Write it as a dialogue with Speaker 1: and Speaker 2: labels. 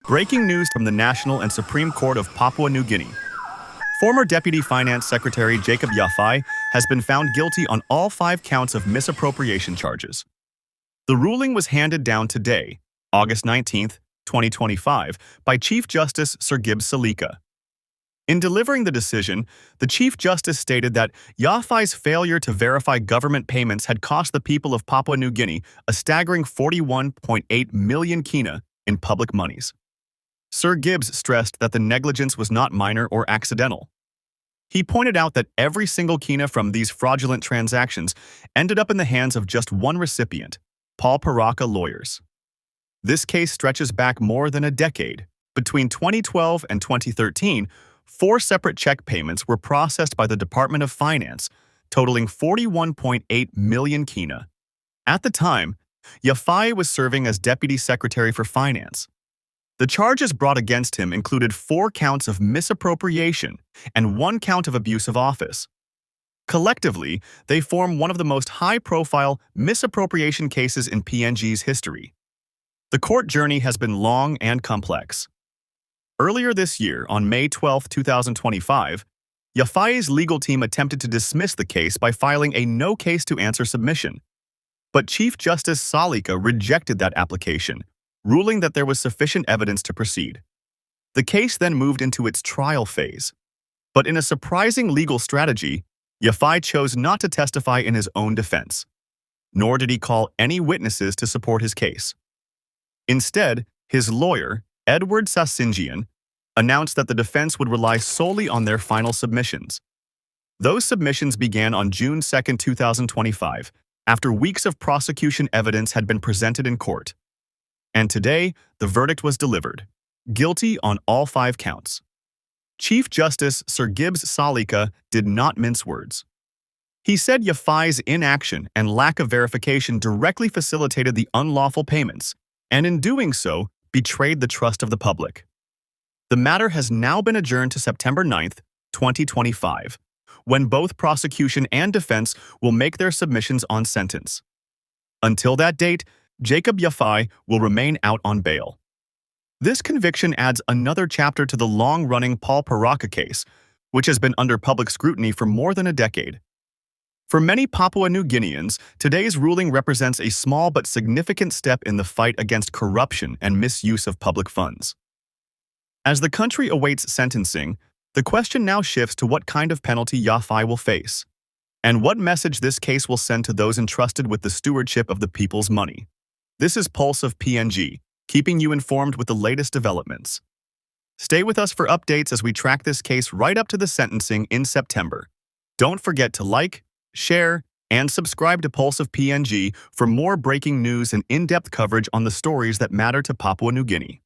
Speaker 1: Breaking news from the National and Supreme Court of Papua New Guinea. Former Deputy Finance Secretary Jacob Yafai has been found guilty on all 5 counts of misappropriation charges. The ruling was handed down today, August 19, 2025, by Chief Justice Sir Gibbs Salika. In delivering the decision, the Chief Justice stated that Yafai's failure to verify government payments had cost the people of Papua New Guinea a staggering 41.8 million kina in public monies. Sir Gibbs stressed that the negligence was not minor or accidental. He pointed out that every single kina from these fraudulent transactions ended up in the hands of just one recipient, Paul Paraka Lawyers. This case stretches back more than a decade. Between 2012 and 2013, 4 separate check payments were processed by the Department of Finance, totaling 41.8 million kina. At the time, Yafai was serving as Deputy Secretary for Finance. The charges brought against him included 4 counts of misappropriation and 1 count of abuse of office. Collectively, they form one of the most high-profile misappropriation cases in PNG's history. The court journey has been long and complex. Earlier this year, on May 12, 2025, Yafai's legal team attempted to dismiss the case by filing a no-case-to-answer submission. But Chief Justice Salika rejected that application, ruling that there was sufficient evidence to proceed. The case then moved into its trial phase. But in a surprising legal strategy, Yafai chose not to testify in his own defense, nor did he call any witnesses to support his case. Instead, his lawyer, Edward Sasingian, announced that the defense would rely solely on their final submissions. Those submissions began on June 2, 2025, after weeks of prosecution evidence had been presented in court. And today, the verdict was delivered, guilty on all 5 counts. Chief Justice Sir Gibbs Salika did not mince words. He said Yafai's inaction and lack of verification directly facilitated the unlawful payments, and in doing so, betrayed the trust of the public. The matter has now been adjourned to September 9, 2025, when both prosecution and defense will make their submissions on sentence. Until that date, Jacob Yafai will remain out on bail. This conviction adds another chapter to the long-running Paul Paraka case, which has been under public scrutiny for more than a decade. For many Papua New Guineans, today's ruling represents a small but significant step in the fight against corruption and misuse of public funds. As the country awaits sentencing, the question now shifts to what kind of penalty Yafai will face, and what message this case will send to those entrusted with the stewardship of the people's money. This is Pulse of PNG, keeping you informed with the latest developments. Stay with us for updates as we track this case right up to the sentencing in September. Don't forget to like, share, and subscribe to Pulse of PNG for more breaking news and in-depth coverage on the stories that matter to Papua New Guinea.